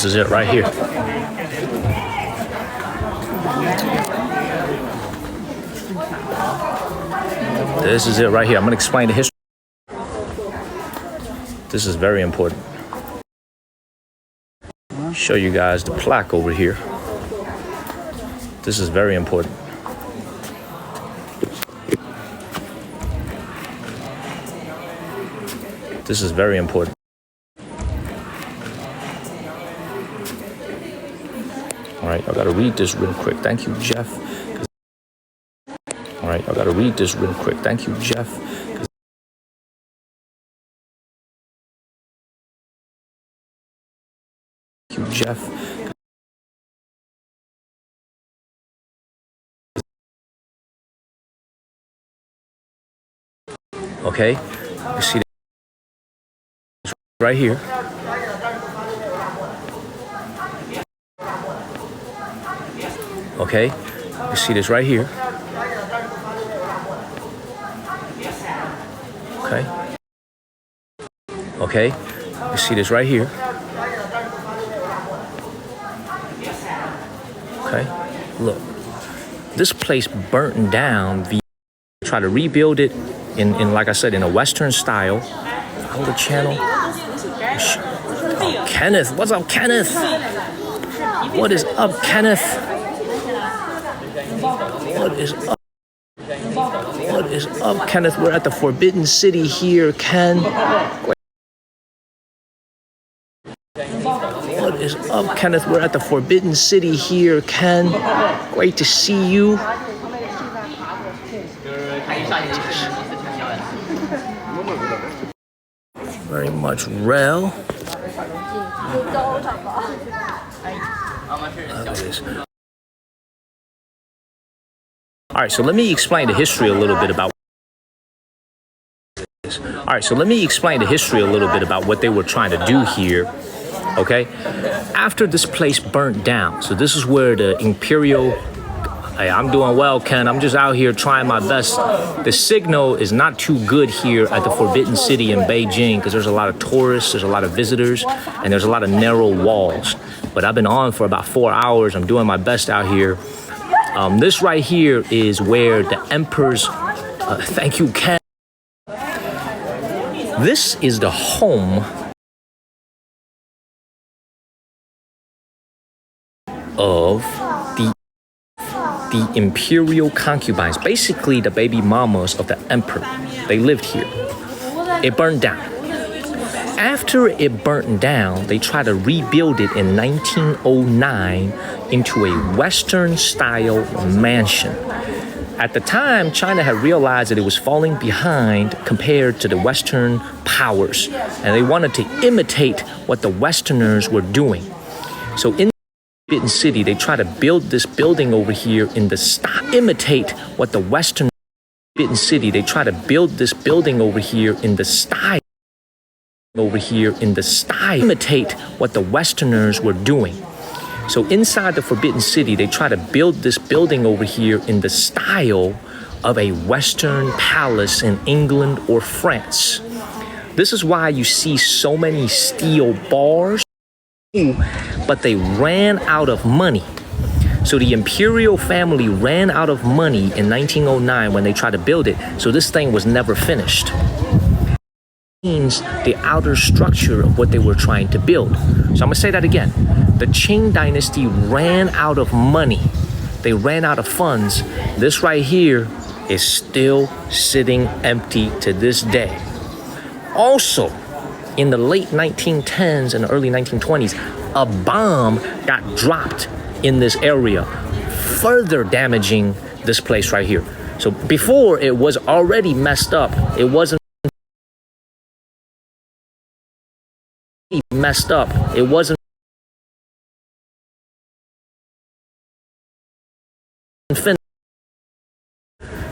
This is it right here. This is it right here. I'm going to explain the history. This is very important. Show you guys the plaque over here. This is very important. This is very important. All right, I gotta read this real quick. Thank you, Jeff. All right, I gotta read this real quick. Thank you, Jeff. Thank you, Jeff. Okay, you see this right here. Okay, you see this right here. Okay. Okay, you see this right here. Okay, look, this place burnt down. Try to rebuild it in like I said, in a Western style. Hold the channel. Oh, Kenneth, what's up, Kenneth? What is up, Kenneth? What is up? What is up, Kenneth? We're at the Forbidden City here, Ken. What is up, Kenneth? We're at the Forbidden City here, Ken. Great to see you. Very much Rel. All right, so let me explain the history a little bit about this. All right, so let me explain the history a little bit about what they were trying to do here. Okay, after this place burnt down, so this is where the Imperial. Hey, I'm doing well, Ken. I'm just out here trying my best. The signal is not too good here at the Forbidden City in Beijing because there's a lot of tourists, there's a lot of visitors, and there's a lot of narrow walls. But I've been on for about 4 hours. I'm doing my best out here. This right here is where the emperor's, thank you, Ken. This is the home of the imperial concubines, basically the baby mamas of the emperor. They lived here. It burned down. After it burnt down, they tried to rebuild it in 1909 into a Western-style mansion. At the time, China had realized that it was falling behind compared to the Western powers, and they wanted to imitate what the Westerners were doing. So in Forbidden City, they try to build this building over here in the style, imitate what the Western Forbidden City. They try to build this building over here in the style, imitate what the Westerners were doing. So inside the Forbidden City, they try to build this building over here in the style of a Western palace in England or France. This is why you see so many steel bars. But they ran out of money. So the imperial family ran out of money in 1909 when they tried to build it. So this thing was never finished. Means the outer structure of what they were trying to build. So I'm gonna say that again. The Qing dynasty ran out of money. They ran out of funds. This right here is still sitting empty to this day. Also, in the late 1910s and early 1920s, a bomb got dropped in this area, further damaging this place right here. So before it was already messed up, it wasn't messed up. It wasn't finished.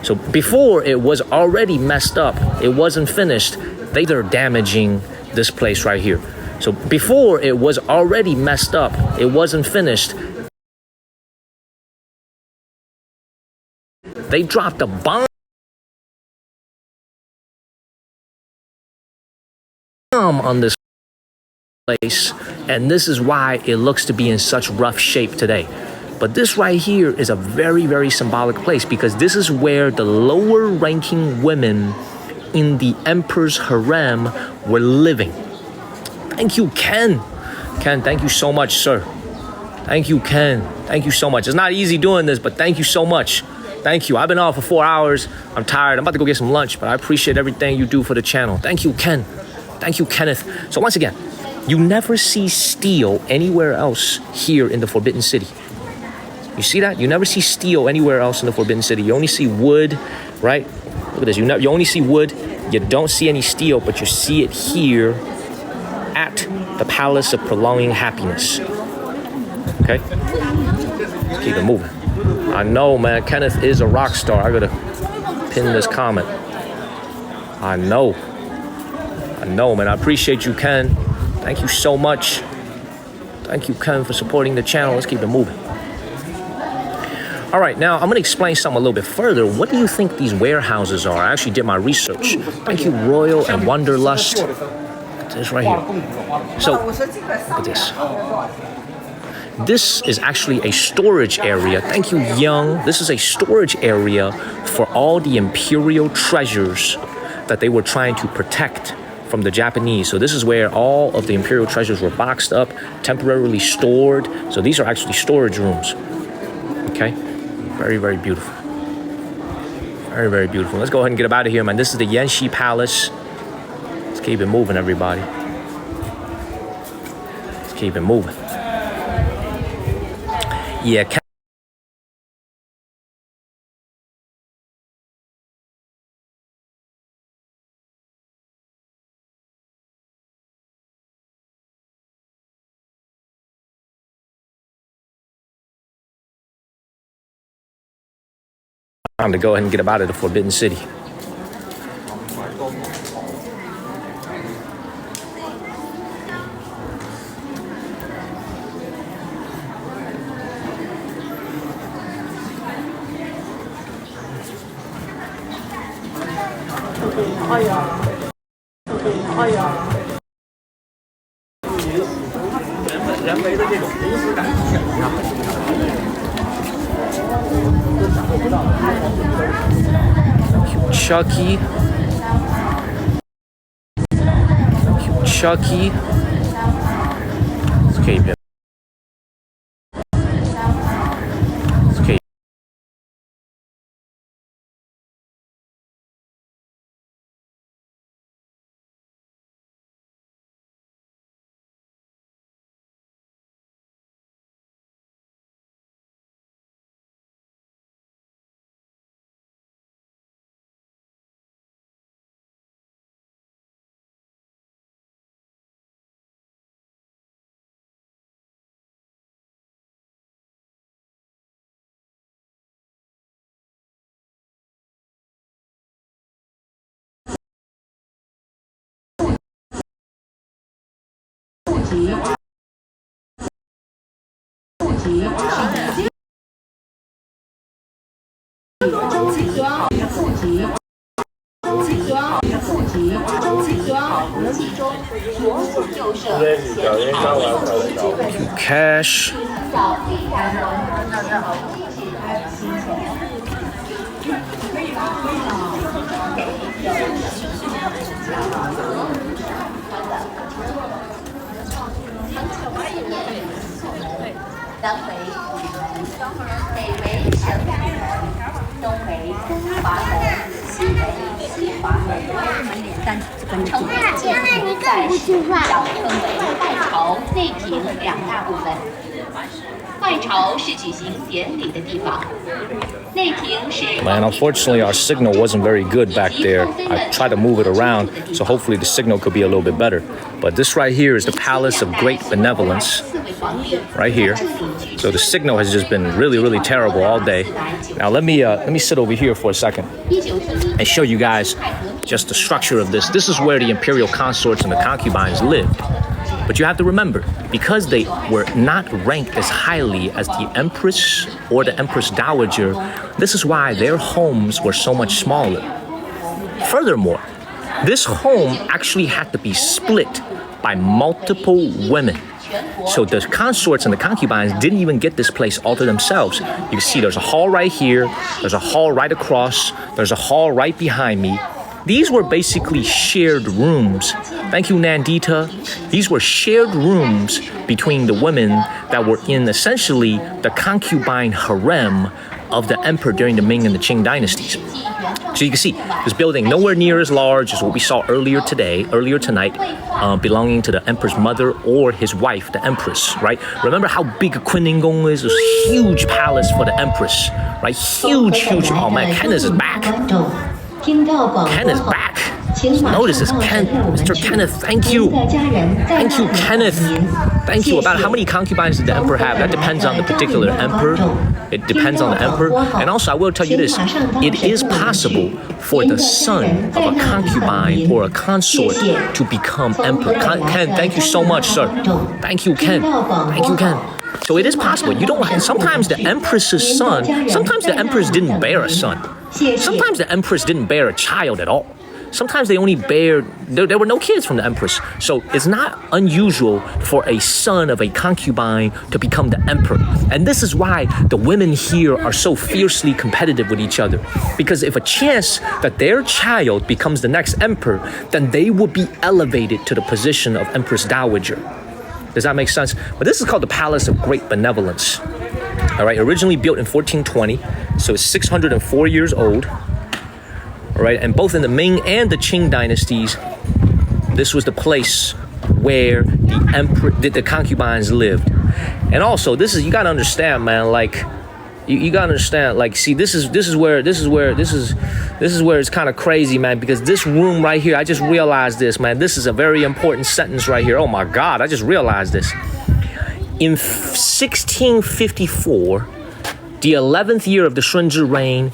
So before it was already messed up, it wasn't finished. They're damaging this place right here. So before it was already messed up, it wasn't finished. They dropped a bomb on this place, and this is why it looks to be in such rough shape today. But this right here is a very, very symbolic place because this is where the lower ranking women in the emperor's harem were living. Thank you, Ken. Ken, thank you so much, sir. Thank you, Ken. Thank you so much. It's not easy doing this, but thank you so much. Thank you. I've been off for 4 hours. I'm tired. I'm about to go get some lunch, but I appreciate everything you do for the channel. Thank you, Ken. Thank you, Kenneth. So once again, you never see steel anywhere else here in the Forbidden City. You see that? You never see steel anywhere else in the Forbidden City. You only see wood, right? Look at this. You only see wood. You don't see any steel, but you see it here at the Palace of Prolonging Happiness. Okay? Let's keep it moving. I know, man. Kenneth is a rock star. I gotta pin this comment. I know, man. I appreciate you, Ken. Thank you so much. Thank you, Ken, for supporting the channel. Let's keep it moving. All right, now I'm gonna explain something a little bit further. What do you think these warehouses are? I actually did my research. Thank you, Royal and Wanderlust. Look at this right here. So, look at this. This is actually a storage area. Thank you, Young. This is a storage area for all the imperial treasures that they were trying to protect from the Japanese. So this is where all of the imperial treasures were boxed up, temporarily stored. So these are actually storage rooms. Okay? Very, very beautiful. Very, very beautiful. Let's go ahead and get up out of here, man. This is the Yanxi Palace. Let's keep it moving, everybody. Let's keep it moving. Yeah, time to go ahead and get up out of the Forbidden City. Chucky. Thank you, Chucky. Let's keep it. Let's keep. Cash. Man, unfortunately our signal wasn't very good back there. I tried to move it around, so hopefully the signal could be a little bit better. But this right here is the Palace of Great Benevolence, right here. So the signal has just been really, really terrible all day. Now let me sit over here for a second and show you guys just the structure of this. This is where the imperial consorts and the concubines lived. But you have to remember, because they were not ranked as highly as the Empress or the Empress Dowager, this is why their homes were so much smaller. Furthermore, this home actually had to be split by multiple women. So the consorts and the concubines didn't even get this place all to themselves. You can see there's a hall right here, there's a hall right across, there's a hall right behind me. These were basically shared rooms. Thank you, Nandita. These were shared rooms between the women that were in essentially the concubine harem of the emperor during the Ming and the Qing dynasties. So you can see this building nowhere near as large as what we saw earlier tonight, belonging to the emperor's mother or his wife, the empress, right? Remember how big Kunninggong is? This huge palace for the empress, right? Huge. Oh man, Kenneth is back. Ken is back. Notice this, Mr. Kenneth, thank you. Thank you, Kenneth. Thank you. About how many concubines did the emperor have? That depends on the particular emperor. It depends on the emperor. And also, I will tell you this. It is possible for the son of a concubine or a consort to become emperor. Ken, thank you so much, sir. Thank you, Ken. Thank you, Ken. So it is possible. You don't. Sometimes the empress's son. Sometimes the empress didn't bear a son. Sometimes the empress didn't bear a child at all. Sometimes they only there were no kids from the empress. So it's not unusual for a son of a concubine to become the emperor. And this is why the women here are so fiercely competitive with each other. Because if a chance that their child becomes the next emperor, then they will be elevated to the position of Empress Dowager. Does that make sense? But this is called the Palace of Great Benevolence. All right, originally built in 1420, so it's 604 years old. All right, and both in the Ming and the Qing dynasties, this was the place where the concubines lived. And also, you gotta understand, man. Like, you gotta understand. Like, see, this is where it's kind of crazy, man. Because this room right here, I just realized this, man. This is a very important sentence right here. Oh my God, I just realized this. In 1654, the 11th year of the Shunzhi reign,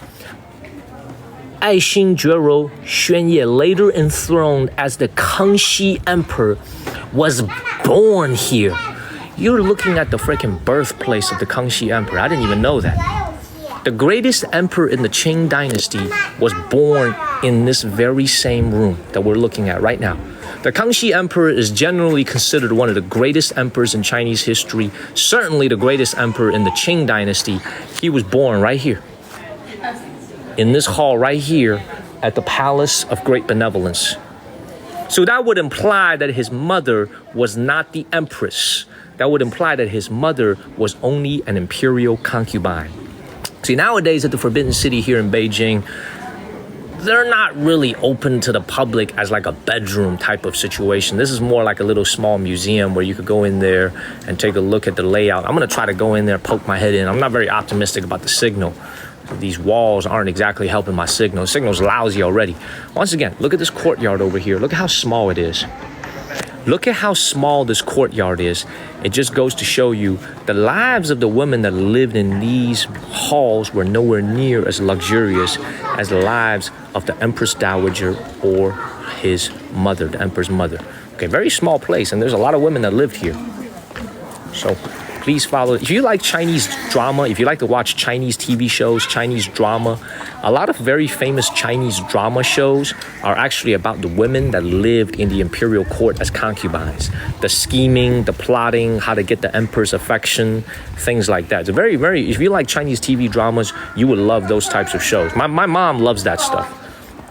Aixing Juerou Xuanye, later enthroned as the Kangxi Emperor, was born here. You're looking at the freaking birthplace of the Kangxi Emperor. I didn't even know that. The greatest emperor in the Qing dynasty was born in this very same room that we're looking at right now. The Kangxi Emperor is generally considered one of the greatest emperors in Chinese history, certainly the greatest emperor in the Qing dynasty. He was born right here, in this hall right here at the Palace of Great Benevolence. So that would imply that his mother was not the empress. That would imply that his mother was only an imperial concubine. See, nowadays at the Forbidden City here in Beijing, they're not really open to the public as like a bedroom type of situation. This is more like a little small museum where you could go in there and take a look at the layout. I'm gonna try to go in there, poke my head in. I'm not very optimistic about the signal. These walls aren't exactly helping my signal. The signal's lousy already. Once again, look at this courtyard over here. Look at how small it is. Look at how small this courtyard is. It just goes to show you the lives of the women that lived in these halls were nowhere near as luxurious as the lives of the Empress Dowager or his mother, the emperor's mother. Okay, very small place, and there's a lot of women that lived here. So please follow. If you like Chinese drama, if you like to watch Chinese TV shows, Chinese drama, a lot of very famous Chinese drama shows are actually about the women that lived in the imperial court as concubines. The scheming, the plotting, how to get the emperor's affection, things like that. It's if you like Chinese TV dramas, you would love those types of shows. My mom loves that stuff.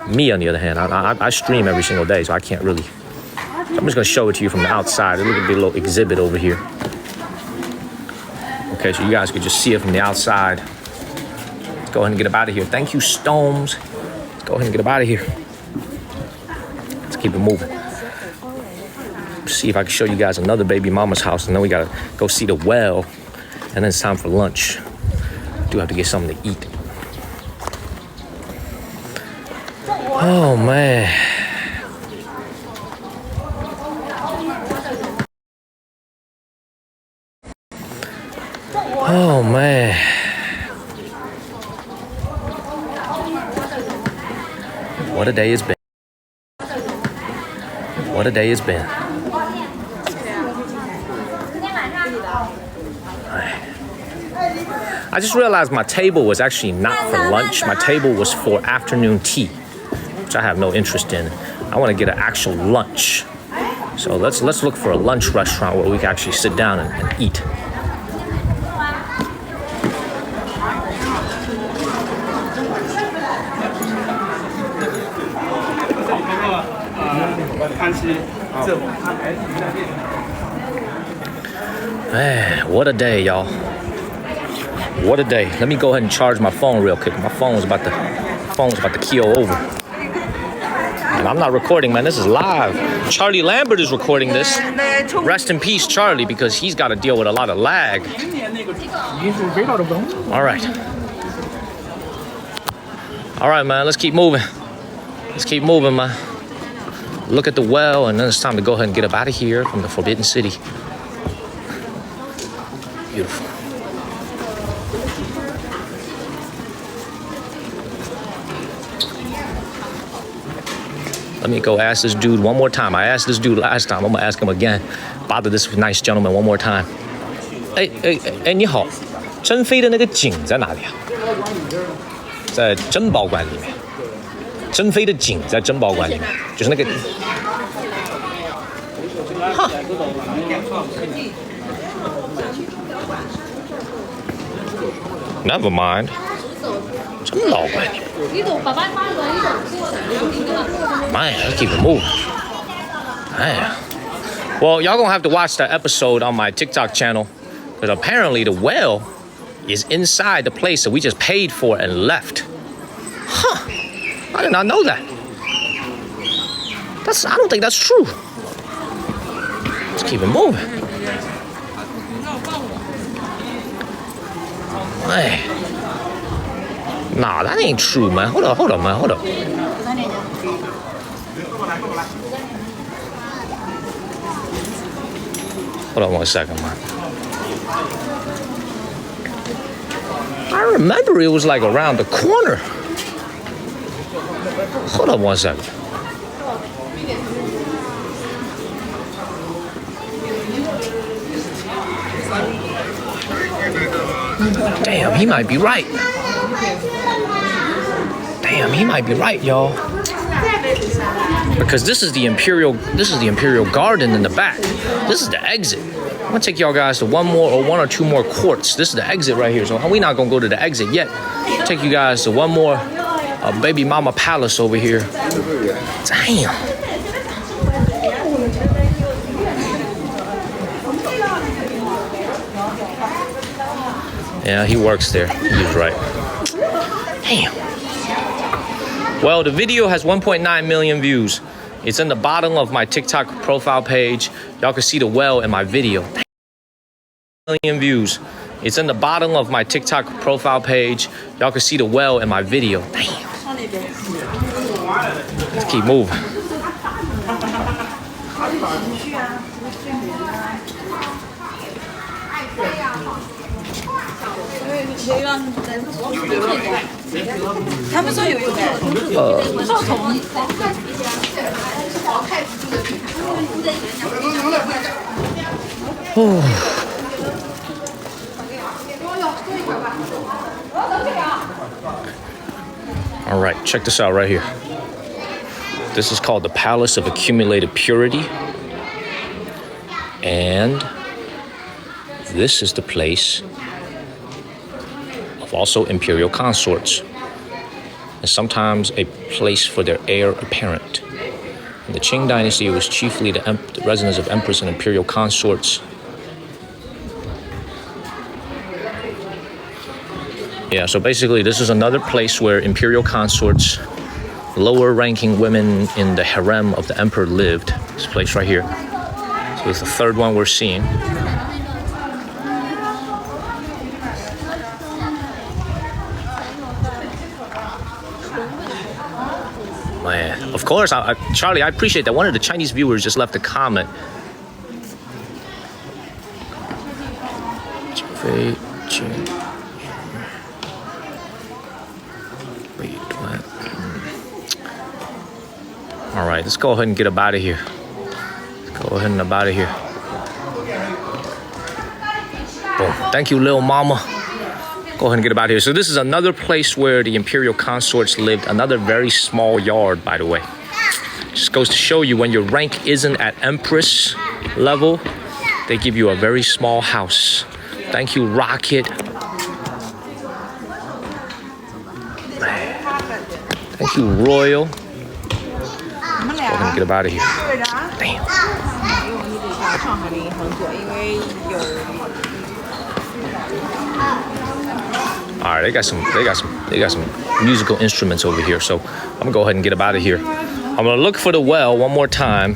Me, on the other hand, I stream every single day, so I can't really. So I'm just gonna show it to you from the outside. Look at the little exhibit over here. Okay, so you guys could just see it from the outside. Let's go ahead and get up out of here. Thank you, Stones. Let's go ahead and get up out of here. Let's keep it moving. See if I can show you guys another baby mama's house, and then we gotta go see the well, and then it's time for lunch. Do have to get something to eat. Oh man. Oh man. What a day it's been. What a day it's been. I just realized my table was actually not for lunch. My table was for afternoon tea, which I have no interest in. I want to get an actual lunch. So let's look for a lunch restaurant where we can actually sit down and eat. Man, what a day, y'all. What a day. Let me go ahead and charge my phone real quick. My phone was about to keel over. And I'm not recording, man. This is live. Charlie Lambert is recording this. Rest in peace, Charlie, because he's got to deal with a lot of lag. All right. All right, man. Let's keep moving. Let's keep moving, man. Look at the well, and then it's time to go ahead and get up out of here from the Forbidden City. Beautiful. Let me go ask this dude one more time. I asked this dude last time. I'm gonna ask him again. Bother this nice gentleman one more time. 哎，你好，珍妃的那个井在哪里啊？在珍宝馆里面。珍妃的井在珍宝馆里面，就是那个。哈。Never mind. 珍宝馆里面。Man, let's keep it moving. Man. Well, y'all gonna have to watch that episode on my TikTok channel, because apparently the well is inside the place that we just paid for and left. Huh. I did not know that. I don't think that's true. Let's keep it moving. Man. Nah, that ain't true, man. Hold up, man. Hold up. Hold on 1 second, man. I remember it was like around the corner. Hold on 1 second. Damn, he might be right. Damn, he might be right, y'all. Because this is the Imperial Garden in the back. This is the exit. I'm gonna take y'all guys to one or two more courts. This is the exit right here. So we're not gonna go to the exit yet. Take you guys to one more baby mama palace over here. Damn. Yeah, he works there. He's right. Damn. Well, the video has 1.9 million views. It's in the bottom of my TikTok profile page. Y'all can see the well in my video. 1 million views. It's in the bottom of my TikTok profile page. Y'all can see the well in my video. Damn. Let's keep moving. All right, check this out right here. This is called the Palace of Accumulated Purity. And this is the place of also imperial consorts, and sometimes a place for their heir apparent. In the Qing dynasty, it was chiefly the residence of emperors and imperial consorts. Yeah, so basically this is another place where imperial consorts, lower-ranking women in the harem of the emperor lived. This place right here. So it's the third one we're seeing. Man, of course, Charlie, I appreciate that. One of the Chinese viewers just left a comment. All right, let's go ahead and get up out of here. Let's go ahead and up out of here. Boom. Thank you, little mama. Go ahead and get up out of here. So this is another place where the imperial consorts lived. Another very small yard, by the way. Just goes to show you when your rank isn't at Empress level, they give you a very small house. Thank you, Rocket. Thank you, Royal. We're gonna get up out of here. Damn. All right, they got some musical instruments over here. So I'm gonna go ahead and get up out of here. I'm gonna look for the well one more time.